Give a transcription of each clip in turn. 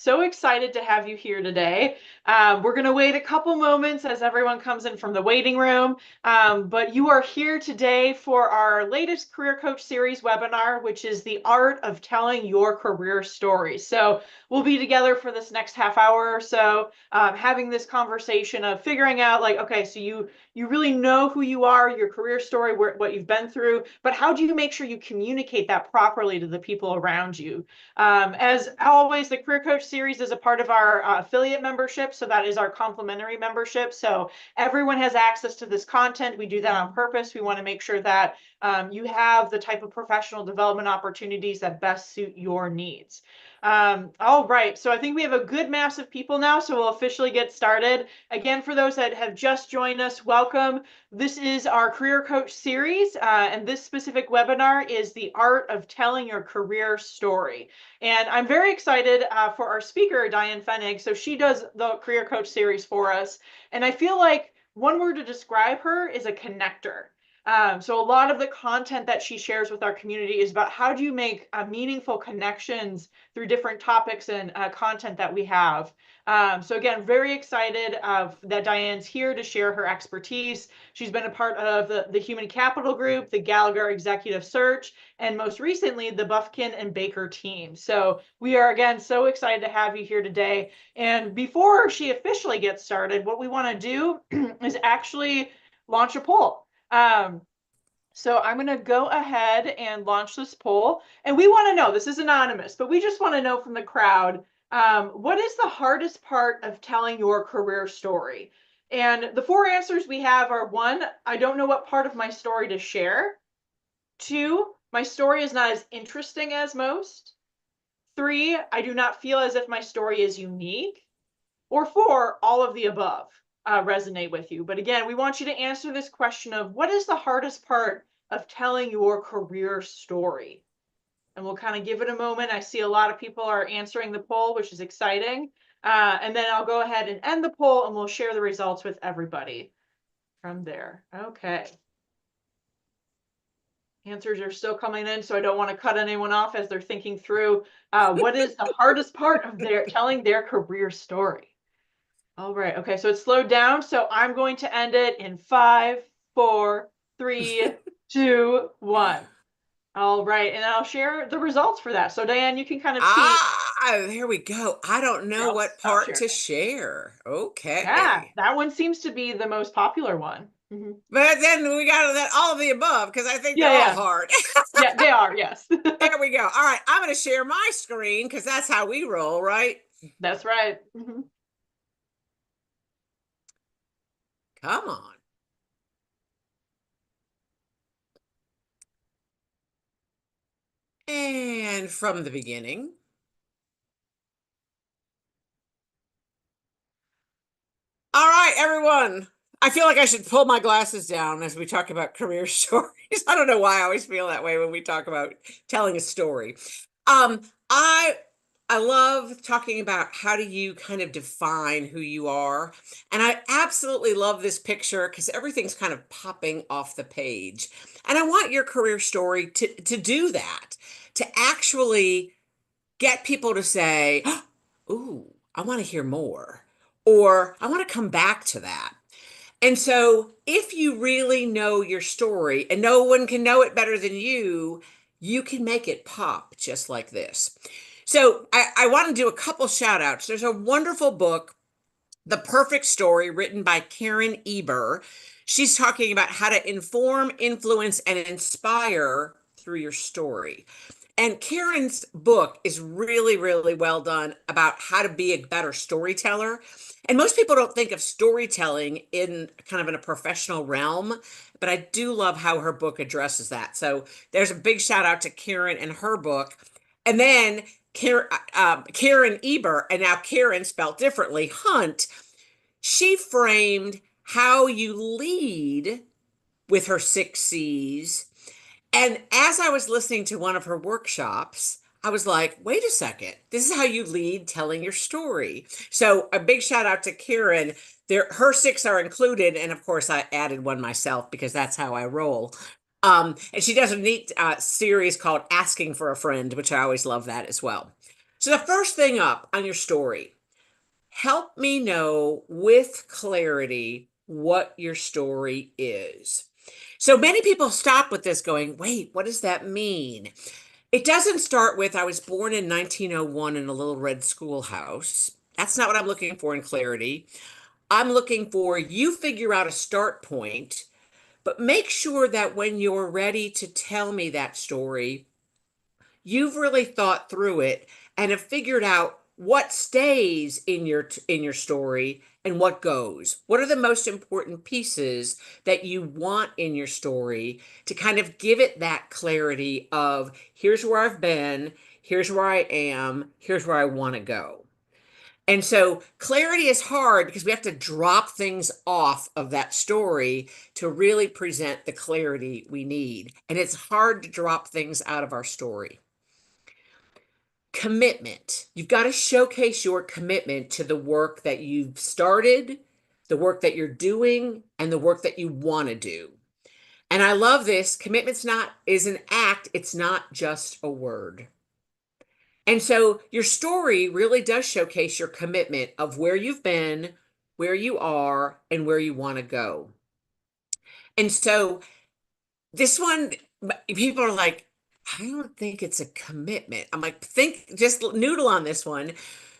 So excited to have you here today. We're going to wait a couple moments as everyone comes in from the waiting room. But you are here today for our latest Career Coach Series webinar, which is the art of telling your career story. So we'll be together for this next half hour or so, having this conversation of figuring out like, okay, so you really know who you are, your career story, what you've been through, but how do you make sure you communicate that properly to the people around you? As always, the Career Coach Series is a part of our affiliate membership, so that is our complimentary membership. So everyone has access to this content. We do that on purpose. We want to make sure that you have the type of professional development opportunities that best suit your needs. All right, so I think we have a good mass of people now, so we'll officially get started. Again, for those that have just joined us, welcome. This is our Career Coach Series, and this specific webinar is the art of telling your career story. And I'm very excited for our speaker, Diane Fennig. So she does the Career Coach Series for us. And I feel like one word to describe her is a connector. So a lot of the content that she shares with our community is about how do you make meaningful connections through different topics and content that we have. So again, very excited that Diane's here to share her expertise. She's been a part of the Human Capital Group, the Gallagher Executive Search, and most recently, the Bufkin and Baker team. So we are, again, so excited to have you here today. And before she officially gets started, what we want to do is actually launch a poll. So I'm going to go ahead and launch this poll. And we want to know, this is anonymous, but we just want to know from the crowd, what is the hardest part of telling your career story? And the four answers we have are: one, I don't know what part of my story to share. Two, my story is not as interesting as most. Three, I do not feel as if my story is unique. Or four, all of the above resonate with you. But again, we want you to answer this question of what is the hardest part of telling your career story? And we'll kind of give it a moment. I see a lot of people are answering the poll, which is exciting. And then I'll go ahead and end the poll and we'll share the results with everybody from there. Okay. Answers are still coming in, so I don't want to cut anyone off as they're thinking through what is the hardest part of telling their career story. All right. Okay. So it's slowed down. So I'm going to end it in 5, 4, 3, 2, 1. All right. And I'll share the results for that. So Diane, you can kind of see. There we go. I don't Here, know I'll what stop part sharing. to share. Yeah, Okay. that one seems to be the most popular one. But then we got that all of the above because I think they're Yeah, all yeah. hard. Yeah, they are. Yes. There we go. All right. I'm going to share my screen because that's how we roll, right? That's right. Come on. And from the beginning. All right, everyone. I feel like I should pull my glasses down as we talk about career stories. I don't know why I always feel that way when we talk about telling a story. Um, I I love talking about how do you kind of define who you are. And I absolutely love this picture because everything's kind of popping off the page. And I want your career story to do that, to actually get people to say, ooh, I want to hear more, or I want to come back to that. And so, if you really know your story and no one can know it better than you can make it pop just like this. So, I want to do a couple shout outs. There's a wonderful book, The Perfect Story, written by Karen Eber. She's talking about how to inform, influence, and inspire through your story. And Karen's book is really, really well done about how to be a better storyteller. And most people don't think of storytelling in kind of in a professional realm, but I do love how her book addresses that. So there's a big shout out to Karen and her book. And then Karen Eber, and now Karen spelled differently, Hunt, she framed how you lead with her 6 C's. And as I was listening to one of her workshops, I was like, wait a second, this is how you lead telling your story. So a big shout out to Karen. Her 6 are included. And of course, I added one myself because that's how I roll. And she does a neat series called Asking for a Friend, which I always love that as well. So the first thing up on your story, help me know with clarity what your story is. So many people stop with this going, wait, what does that mean? It doesn't start with, I was born in 1901 in a little red schoolhouse. That's not what I'm looking for in clarity. I'm looking for you figure out a start point, but make sure that when you're ready to tell me that story, you've really thought through it and have figured out what stays in your story and what goes. What are the most important pieces that you want in your story to kind of give it that clarity of here's where I've been, here's where I am, here's where I want to go. And so clarity is hard because we have to drop things off of that story to really present the clarity we need. And it's hard to drop things out of our story. Commitment. You've got to showcase your commitment to the work that you've started, the work that you're doing, and the work that you want to do. And I love this. Commitment's not is an act, it's not just a word. And so your story really does showcase your commitment of where you've been, where you are, and where you want to go. And so this one, people are like, I don't think it's a commitment. I'm like, think, just noodle on this one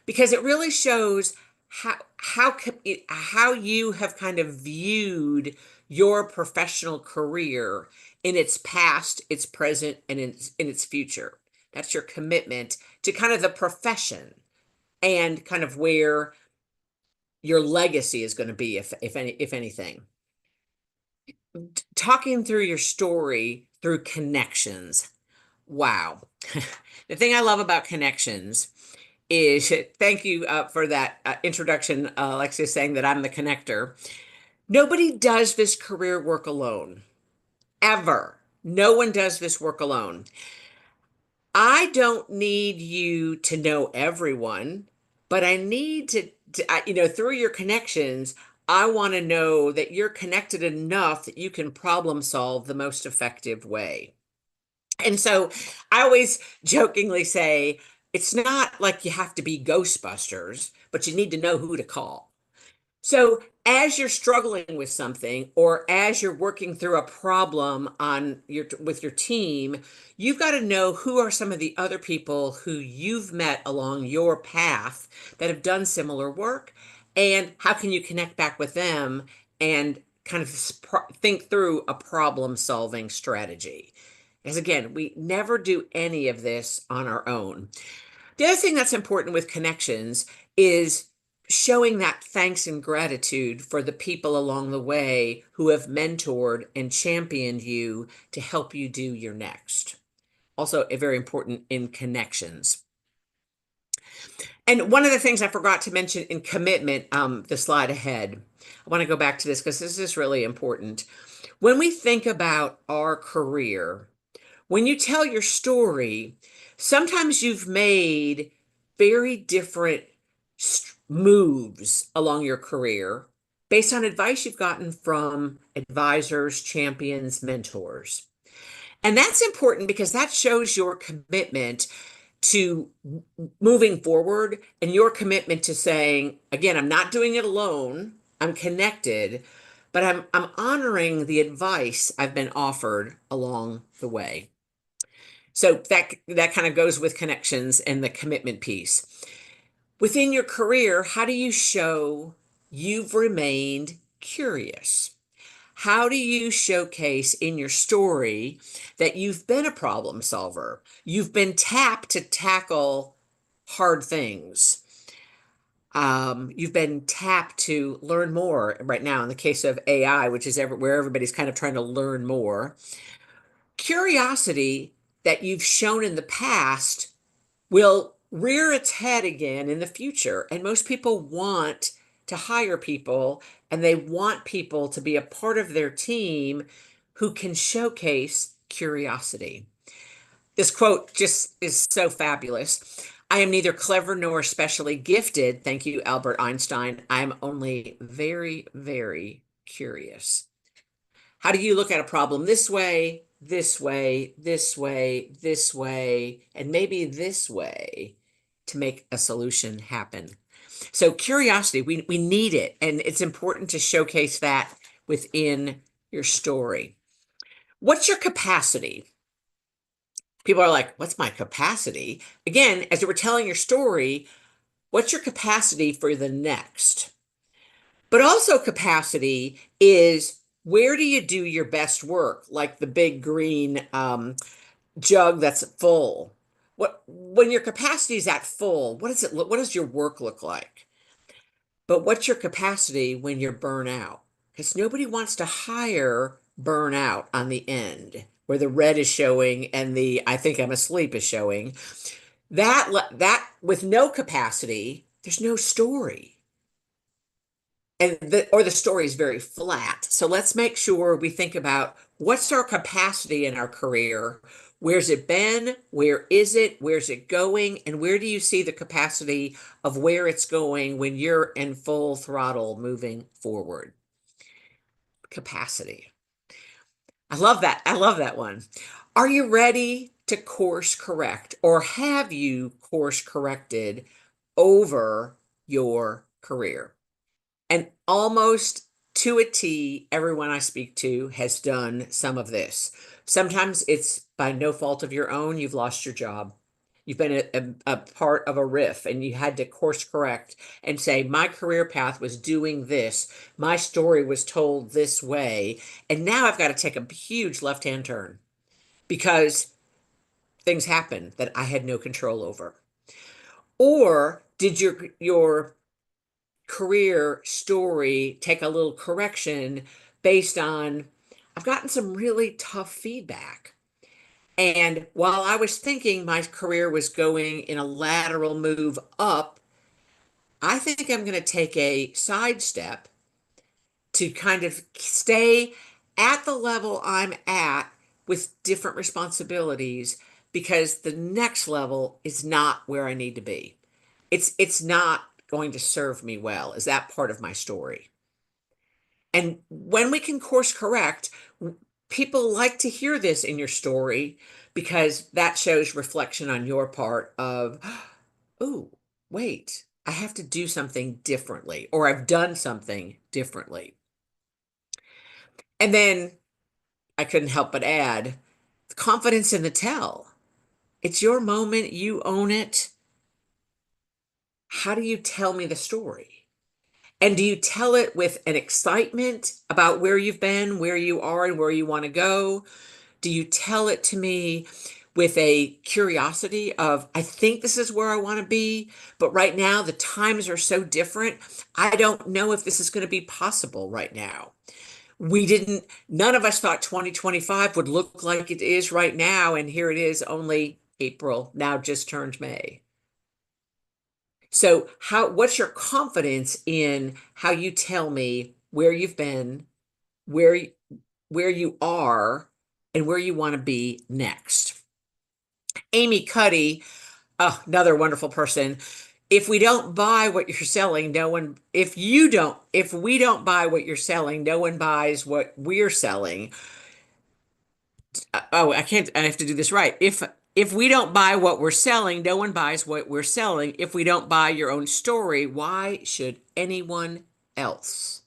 because it really shows how you have kind of viewed your professional career in its past, its present, and in its future. That's your commitment to kind of the profession and kind of where your legacy is going to be, if anything. Talking through your story through connections. Wow. The thing I love about connections is, thank you for that introduction, Alexia, saying that I'm the connector. Nobody does this career work alone, ever. No one does this work alone. I don't need you to know everyone, but I need through your connections, I want to know that you're connected enough that you can problem solve the most effective way. And so I always jokingly say, it's not like you have to be Ghostbusters, but you need to know who to call. So as you're struggling with something or as you're working through a problem with your team, you've got to know who are some of the other people who you've met along your path that have done similar work and how can you connect back with them and kind of think through a problem solving strategy. Because again, we never do any of this on our own. The other thing that's important with connections is showing that thanks and gratitude for the people along the way who have mentored and championed you to help you do your next. Also, a very important in connections. And one of the things I forgot to mention in commitment, the slide ahead, I want to go back to this because this is really important. When we think about our career, when you tell your story, sometimes you've made very different moves along your career based on advice you've gotten from advisors, champions, mentors. And that's important because that shows your commitment to moving forward and your commitment to saying, again, I'm not doing it alone. I'm connected, but I'm honoring the advice I've been offered along the way. So that kind of goes with connections and the commitment piece. Within your career, how do you show you've remained curious? How do you showcase in your story that you've been a problem solver? You've been tapped to tackle hard things. You've been tapped to learn more right now in the case of AI, which is where everybody's kind of trying to learn more. Curiosity that you've shown in the past will rear its head again in the future. And most people want to hire people and they want people to be a part of their team who can showcase curiosity. This quote just is so fabulous. I am neither clever nor especially gifted. Thank you, Albert Einstein. I'm only very, very curious. How do you look at a problem this way, this way, this way, this way, and maybe this way to make a solution happen. So curiosity, we need it, and it's important to showcase that within your story. What's your capacity? People are like, what's my capacity? Again, as you were telling your story, what's your capacity for the next? But also capacity is, where do you do your best work? Like the big green jug that's full. When your capacity is at full, what does your work look like? But what's your capacity when you're burnout? Because nobody wants to hire burnout on the end where the red is showing and the I think I'm asleep is showing. That with no capacity, there's no story. And the story is very flat. So let's make sure we think about what's our capacity in our career. Where's it been? Where is it? Where's it going? And where do you see the capacity of where it's going when you're in full throttle moving forward? Capacity. I love that. I love that one. Are you ready to course correct, or have you course corrected over your career? And almost to a T, everyone I speak to has done some of this. Sometimes it's by no fault of your own. You've lost your job. You've been a part of a riff and you had to course correct and say, my career path was doing this. My story was told this way. And now I've got to take a huge left-hand turn because things happen that I had no control over. Or did your career story take a little correction based on, I've gotten some really tough feedback. And while I was thinking my career was going in a lateral move up, I think I'm going to take a sidestep to kind of stay at the level I'm at with different responsibilities because the next level is not where I need to be. It's not going to serve me well. Is that part of my story? And when we can course correct, people like to hear this in your story because that shows reflection on your part of, oh, wait, I have to do something differently, or I've done something differently. And then I couldn't help but add confidence in the tell. It's your moment, you own it. How do you tell me the story? And do you tell it with an excitement about where you've been, where you are, and where you want to go? Do you tell it to me with a curiosity of, I think this is where I want to be, but right now the times are so different. I don't know if this is going to be possible right now. None of us thought 2025 would look like it is right now. And here it is, only April, now just turned May. So what's your confidence in how you tell me where you've been, where, where you are, and where you want to be next? Amy Cuddy, oh, another wonderful person. If we don't buy what you're selling, if we don't buy what you're selling, no one buys what we're selling. Oh, I have to do this right. If we don't buy what we're selling, no one buys what we're selling. If we don't buy your own story, why should anyone else?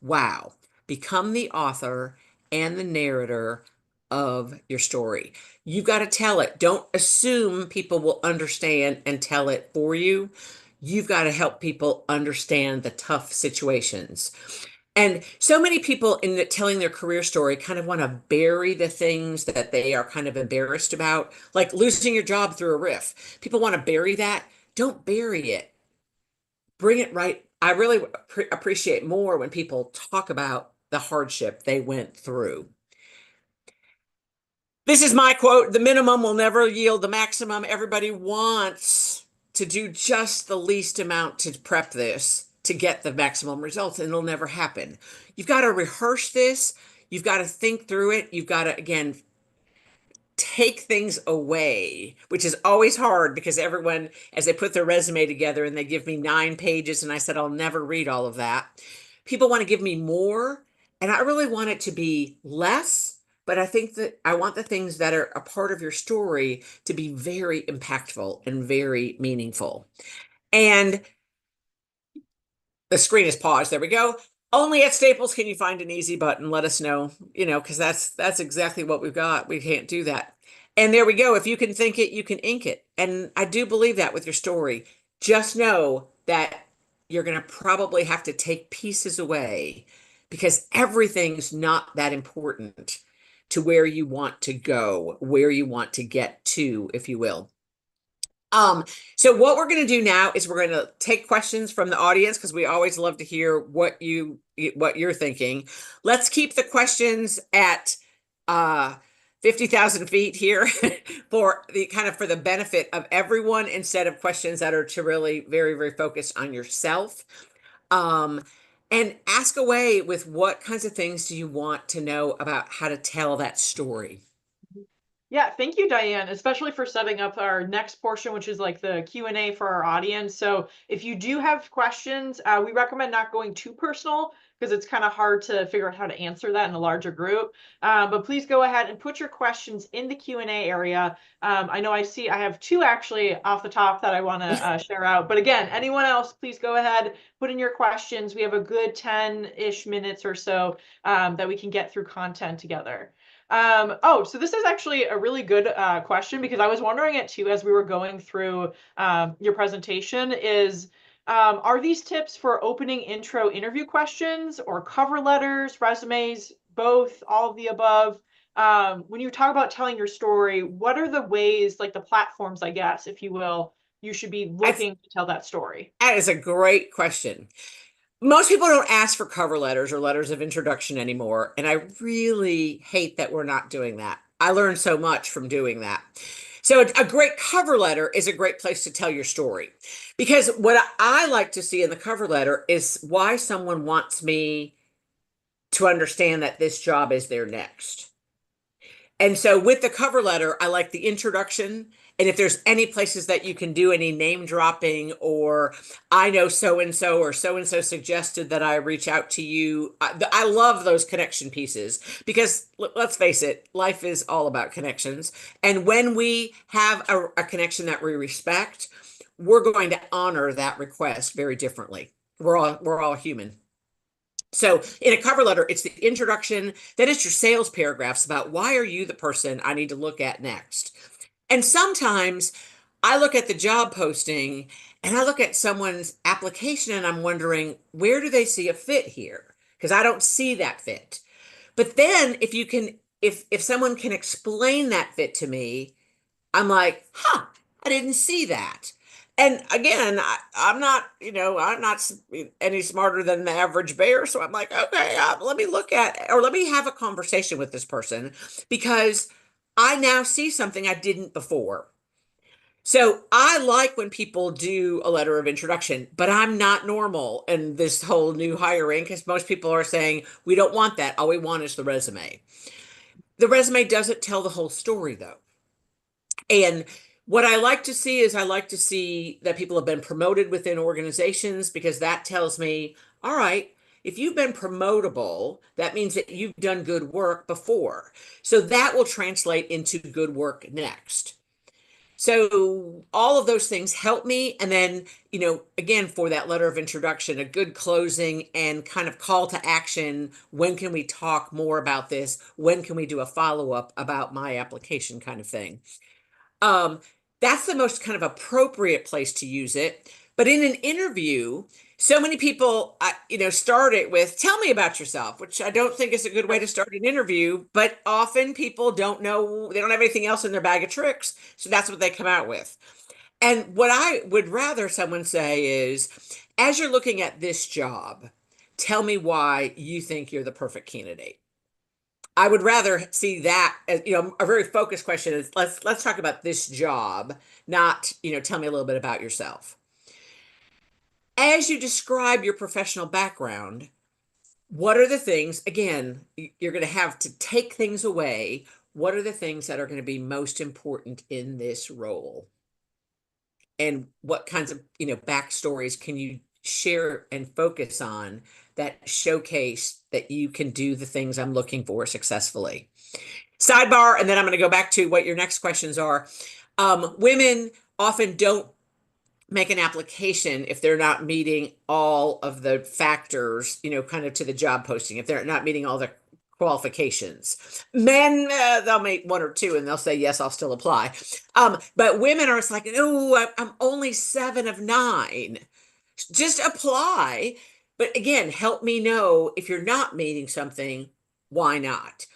Wow. Become the author and the narrator of your story. You've got to tell it. Don't assume people will understand and tell it for you. You've got to help people understand the tough situations. And so many people telling their career story kind of want to bury the things that they are kind of embarrassed about, like losing your job through a riff. People want to bury that. Don't bury it. Bring it right. I really appreciate more when people talk about the hardship they went through. This is my quote: the minimum will never yield the maximum. Everybody wants to do just the least amount to prep this to get the maximum results, and it'll never happen. You've got to rehearse this. You've got to think through it. You've got to, again, take things away, which is always hard because everyone, as they put their resume together and they give me 9 pages, and I said, I'll never read all of that. People want to give me more, and I really want it to be less, but I think that I want the things that are a part of your story to be very impactful and very meaningful. And the screen is paused. There we go. Only at Staples can you find an easy button. Let us know, because that's exactly what we've got. We can't do that. And there we go. If you can think it, you can ink it. And I do believe that with your story. Just know that you're going to probably have to take pieces away because everything's not that important to where you want to go, where you want to get to, if you will. Um, so what we're going to do now is we're going to take questions from the audience because we always love to hear what you're thinking. Let's keep the questions at 50,000 feet here for the benefit of everyone instead of questions that are to really very, very focused on yourself. Um, and ask away with what kinds of things do you want to know about how to tell that story? Yeah, thank you, Diane, especially for setting up our next portion, which is like the Q&A for our audience. So if you do have questions, we recommend not going too personal because it's kind of hard to figure out how to answer that in a larger group. But please go ahead and put your questions in the Q&A area. I know I have two actually off the top that I want to share out. But again, anyone else, please go ahead, put in your questions. We have a good 10-ish minutes or so that we can get through content together. So this is actually a really good question because I was wondering it too as we were going through your presentation are these tips for opening intro interview questions or cover letters, resumes, both, all of the above? When you talk about telling your story, what are the ways, like the platforms, I guess, if you will, you should be looking to tell that story? That is a great question. Most people don't ask for cover letters or letters of introduction anymore. And I really hate that we're not doing that. I learned so much from doing that. So a great cover letter is a great place to tell your story. Because what I like to see in the cover letter is why someone wants me to understand that this job is their next. And so with the cover letter, I like the introduction. And if there's any places that you can do any name dropping or I know so-and-so or so-and-so suggested that I reach out to you. I love those connection pieces because let's face it, life is all about connections. And when we have a connection that we respect, we're going to honor that request very differently. We're all human. So in a cover letter, it's the introduction, then it's your sales paragraphs about why are you the person I need to look at next. And sometimes I look at the job posting and I look at someone's application and I'm wondering, where do they see a fit here? Because I don't see that fit. But then if someone can explain that fit to me, I'm like, I didn't see that. And again, I'm not, I'm not any smarter than the average bear. So I'm like, okay, let me look at, or let me have a conversation with this person because I now see something I didn't before. So I like when people do a letter of introduction, but I'm not normal in this whole new hiring because most people are saying, we don't want that. All we want is the resume. The resume doesn't tell the whole story though. And what I like to see is I like to see that people have been promoted within organizations because that tells me, all right, if you've been promotable, that means that you've done good work before. So that will translate into good work next. So all of those things help me. And then, again, for that letter of introduction, a good closing and kind of call to action. When can we talk more about this? When can we do a follow-up about my application kind of thing? Um, that's the most kind of appropriate place to use it. But in an interview, so many people, start it with, tell me about yourself, which I don't think is a good way to start an interview. But often people don't know, they don't have anything else in their bag of tricks. So that's what they come out with. And what I would rather someone say is, as you're looking at this job, tell me why you think you're the perfect candidate. I would rather see that as, a very focused question is let's talk about this job, not, tell me a little bit about yourself. As you describe your professional background, what are the things, again, you're going to have to take things away. What are the things that are going to be most important in this role? And what kinds of, backstories can you share and focus on that showcase that you can do the things I'm looking for successfully. Sidebar, and then I'm going to go back to what your next questions are. Women often don't make an application if they're not meeting all of the factors, kind of to the job posting, if they're not meeting all the qualifications. Men, they'll make one or two and they'll say, yes, I'll still apply. But women are, it's like, no, I'm only 7 of 9. Just apply. But again, help me know if you're not meeting something, why not?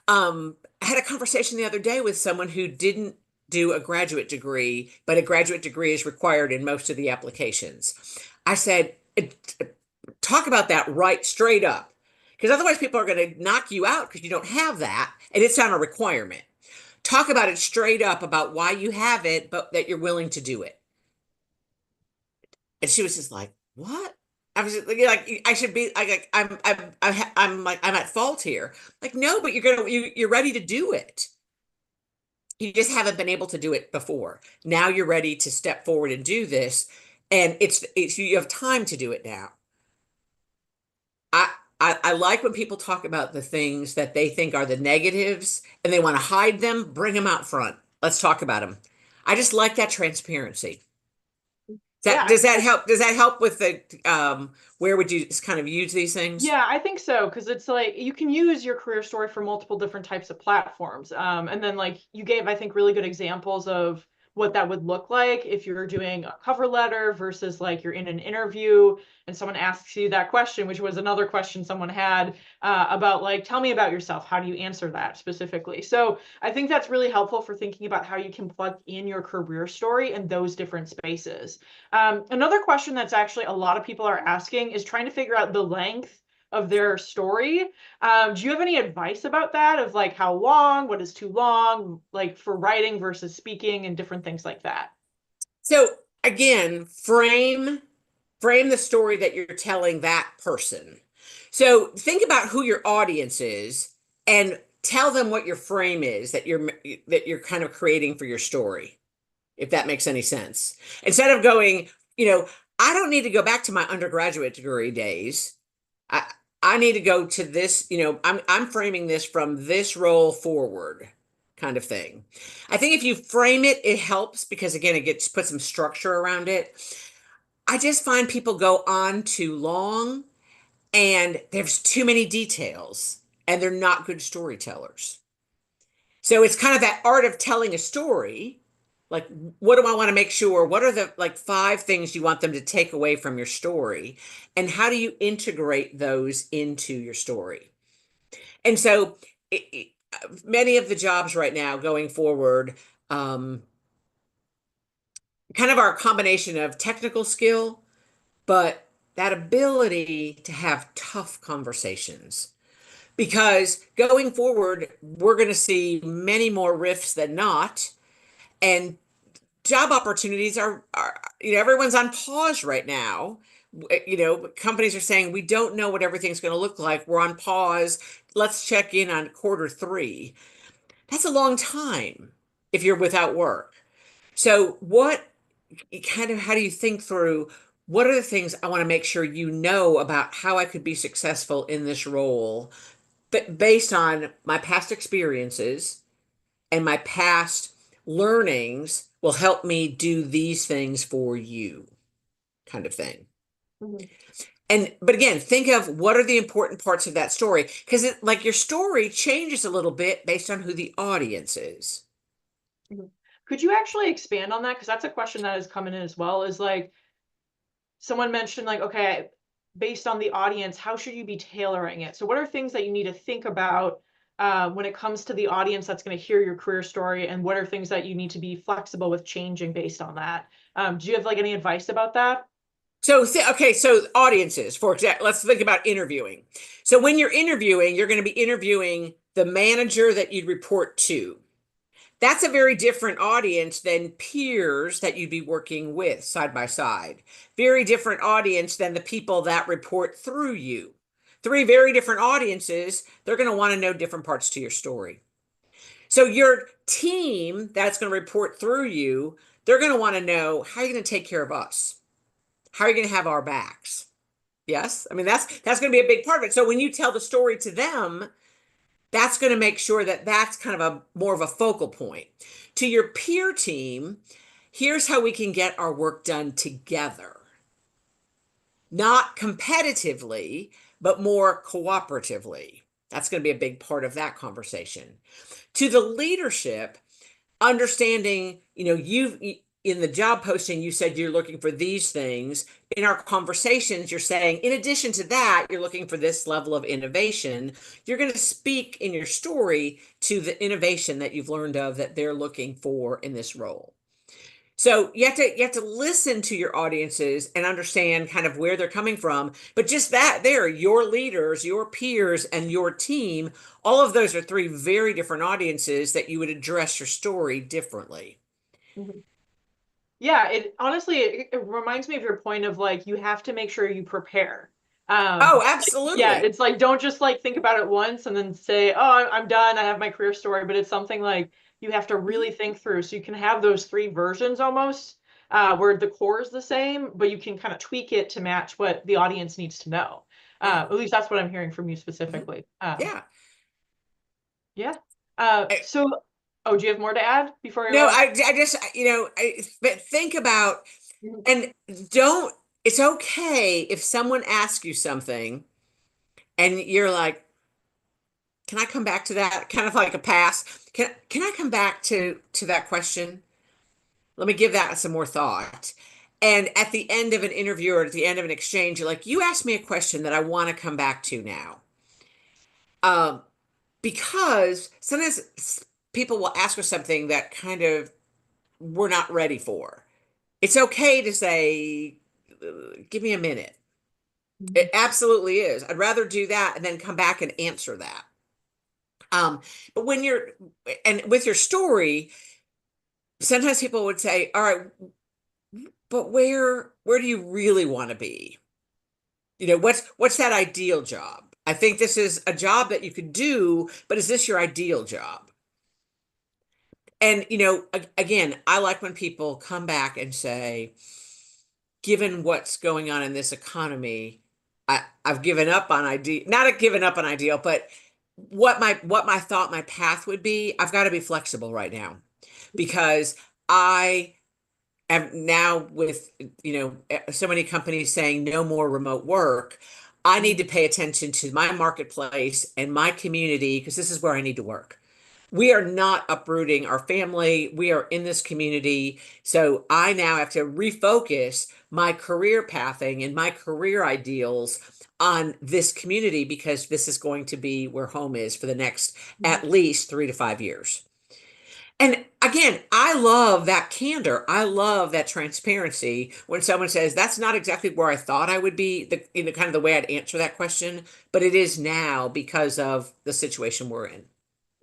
I had a conversation the other day with someone who didn't do a graduate degree, but a graduate degree is required in most of the applications. I said, talk about that right straight up, because otherwise people are going to knock you out because you don't have that, and it's not a requirement. Talk about it straight up about why you have it, but that you're willing to do it. And she was just like, what? I was like, I should be like, I'm like, I'm at fault here. Like, no, but you're ready to do it. You just haven't been able to do it before. Now you're ready to step forward and do this, and it's you have time to do it now. I, I like when people talk about the things that they think are the negatives and they want to hide them, bring them out front. Let's talk about them. I just like that transparency. Yeah, Does that help? Does that help with the where would you kind of use these things? yeah, I think so, because it's like you can use your career story for multiple different types of platforms. And then like you gave, I think, really good examples of what that would look like if you're doing a cover letter versus like you're in an interview and someone asks you that question, which was another question someone had about like, tell me about yourself. How do you answer that specifically? So I think that's really helpful for thinking about how you can plug in your career story in those different spaces. Another question that's actually a lot of people are asking is trying to figure out the length of their story. Do you have any advice about that, of like how long, what is too long, like for writing versus speaking and different things like that? So again, frame the story that you're telling that person. So think about who your audience is and tell them what your frame is that you're kind of creating for your story, if that makes any sense. Instead of going, I don't need to go back to my undergraduate degree days. I I need to go to this, I'm framing this from this role forward kind of thing. I think if you frame it, it helps because again, it gets put some structure around it. I just find people go on too long and there's too many details and they're not good storytellers. So it's kind of that art of telling a story. Like, what do I want to make sure? What are the like 5 things you want them to take away from your story? And how do you integrate those into your story? And so many of the jobs right now going forward, um, kind of are a combination of technical skill, but that ability to have tough conversations. Because going forward, we're going to see many more rifts than not. And job opportunities are everyone's on pause right now. Companies are saying we don't know what everything's going to look like. We're on pause. Let's check in on quarter 3. That's a long time if you're without work. So how do you think through what are the things I want to make sure you know about how I could be successful in this role, but based on my past experiences and my past learnings will help me do these things for you, kind of thing. Mhm. But again, think of what are the important parts of that story, because like your story changes a little bit based on who the audience is. Mhm. Could you actually expand on that? Because that's a question that has come in as well, is like someone mentioned like, okay, based on the audience, how should you be tailoring it? So what are things that you need to think about when it comes to the audience that's going to hear your career story, and what are things that you need to be flexible with changing based on that? Do you have like any advice about that? Okay, so audiences, for example, let's think about interviewing. So when you're interviewing, you're going to be interviewing the manager that you'd report to. That's a very different audience than peers that you'd be working with side by side. Very different audience than the people that report through you. 3 very different audiences. They're going to want to know different parts to your story. So your team that's going to report through you, they're going to want to know, how are you going to take care of us? how are you going to have our backs? Yes. I mean, that's going to be a big part of it. So when you tell the story to them, that's going to make sure that that's kind of a more of a focal point. To your peer team, here's how we can get our work done together. Not competitively, but more cooperatively. That's going to be a big part of that conversation. To the leadership, understanding, you've in the job posting, you said you're looking for these things. In our conversations, you're saying, in addition to that, you're looking for this level of innovation. You're going to speak in your story to the innovation that you've learned of that they're looking for in this role. So you have to listen to your audiences and understand kind of where they're coming from. But just that there, your leaders, your peers, and your team, all of those are three very different audiences that you would address your story differently. Mhm. Yeah, it honestly it reminds me of your point of like you have to make sure you prepare. Oh, Yeah, absolutely. it's like don't just like think about it once and then say, "Oh, I'm done. I have my career story." But it's something like you have to really think through so you can have those three versions almost where the core is the same, but you can kind of tweak it to match what the audience needs to know. Yeah. At least that's what I'm hearing from you Mhm. specifically. Yeah. Yeah. I- So, oh, do you have more to add before no, I? I just, but think about, Mhm. and don't, it's okay if someone asks you something and you're like, can I come back to that? Kind of like a pass. Can I come back to that question? Let me give that some more thought. And at the end of an interview or at the end of an exchange, you're like, you asked me a question that I want to come back to now. Um, because sometimes people will ask us something that kind of we're not ready for. It's okay to say, give me a minute. Mhm. It absolutely is. I'd rather do that and then come back and answer that. Um, but when you're, and with your story, sometimes people would say, all right, but where do you really want to be? What's that ideal job? I think this is a job that you could do, but is this your ideal job? And again, I like when people come back and say, given what's going on in this economy, I've given up on ideal, not given up on ideal, but what my thought my path would be. I've got to be flexible right now because I am now with so many companies saying no more remote work. I need to Mhm. pay attention to my marketplace and my community because this is where I need to work. We are not uprooting our family. We are in this community. So I now have to refocus my career pathing and my career ideals on this community because this is going to be where home is for the next Mhm. at least 3 to 5 years. And again, I love that candor. I love that transparency when someone says, that's not exactly where I thought I would be, kind of the way I'd answer that question, but it is now because of the situation we're in.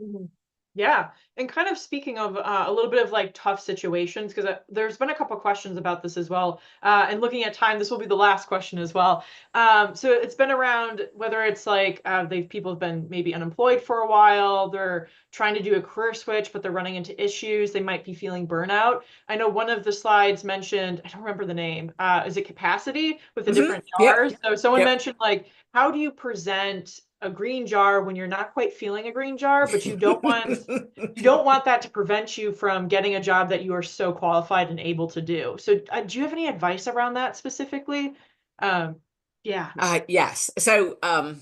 Mhm. Yeah. And kind of speaking of a little bit of like tough situations, because there's been a couple questions about this as well. And looking at time, this will be the last question as well. So it's been around whether it's like people have been maybe unemployed for a while, they're trying to do a career switch, but they're running into issues, they might be feeling burnout. I know one of the slides mentioned, I don't remember the name, is it capacity with the different Yep. jars? So someone Yep. mentioned like, how do you present a green jar when you're not quite feeling a green jar, but you don't want that to prevent you from getting a job that you are so qualified and able to do. So, do you have any advice around that specifically? Um, yeah. Yes. So, I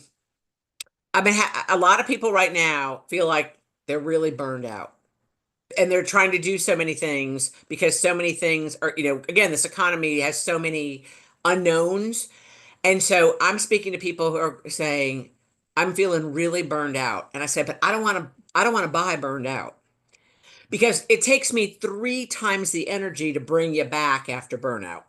mean, a lot of people right now feel like they're really burned out and they're trying to do so many things because so many things are, again, this economy has so many unknowns. And so I'm speaking to people who are saying, I'm feeling really burned out. And I said, but I don't want to buy burned out because it takes me 3 times the energy to bring you back after burnout.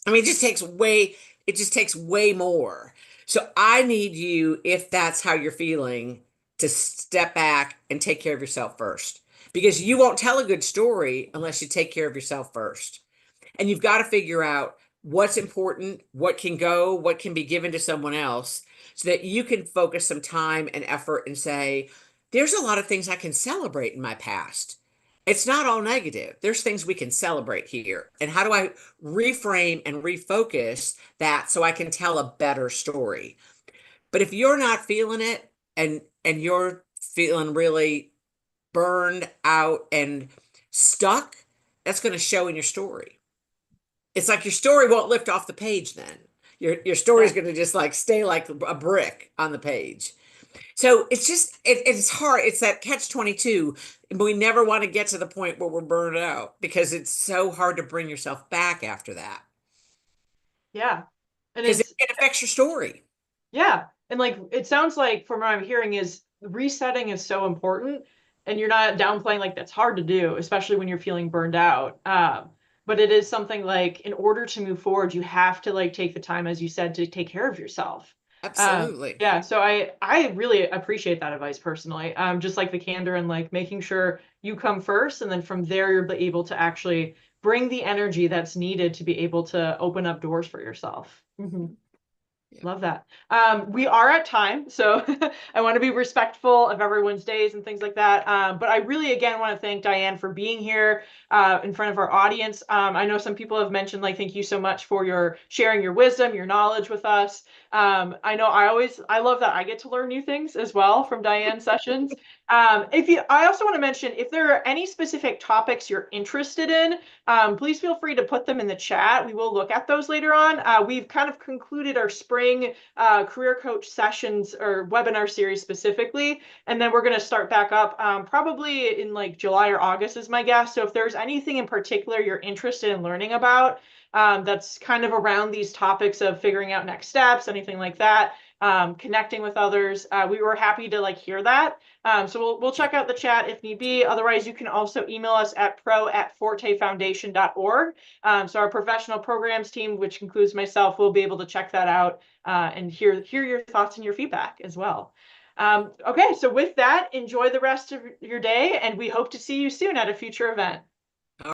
I mean, it just takes way more. So I need you, if that's how you're feeling, to step back and take care of yourself first. Because you won't tell a good story unless you take care of yourself first. And you've got to figure out what's important, what can go, what can be given to someone else, so that you can focus some time and effort and say, there's a lot of things I can celebrate in my past. It's not all negative. There's things we can celebrate here. And how do I reframe and refocus that so I can tell a better story? But if you're not feeling it and you're feeling really burned out and stuck, that's going to show in your story. It's like your story won't lift off the page then. Your story is Yeah. going to just like stay like a brick on the page. So it's just it's hard. It's that catch 22. We never want to get to the point where we're burned out because it's so hard to bring yourself back after that Yeah. And because it's, it affects your story. yeah. And like, it sounds like from what I'm hearing is resetting is so important, and you're not downplaying like that's hard to do, especially when you're feeling burned out. But it is something like in order to move forward, you have to like take the time, as you said, to take care of yourself. Absolutely. Yeah, so I really appreciate that advice personally. Just like the candor and like making sure you come first, and then from there you're able to actually bring the energy that's needed to be able to open up doors for yourself. Yeah. Love that. We are at time, so I want to be respectful of everyone's days and things like that. But I really, again, want to thank Diane for being here in front of our audience. I know some people have mentioned, like, thank you so much for your sharing your wisdom, your knowledge with us. I know I love that I get to learn new things as well from Diane's sessions. I also want to mention if there are any specific topics you're interested in, please feel free to put them in the chat. We will look at those later on. We've kind of concluded our spring career coach sessions or webinar series specifically, and then we're going to start back up probably in like July or August is my guess. So if there's anything in particular you're interested in learning about, that's kind of around these topics of figuring out next steps, anything like that, connecting with others, we were happy to like hear that. So we'll Yeah. check out the chat if need be. Otherwise, you can also email us at pro@fortefoundation.org. So our professional programs team, which includes myself, will be able to check that out and hear your thoughts and your feedback as well. Okay, so with that, enjoy the rest of your day, and we hope to see you soon at a future event.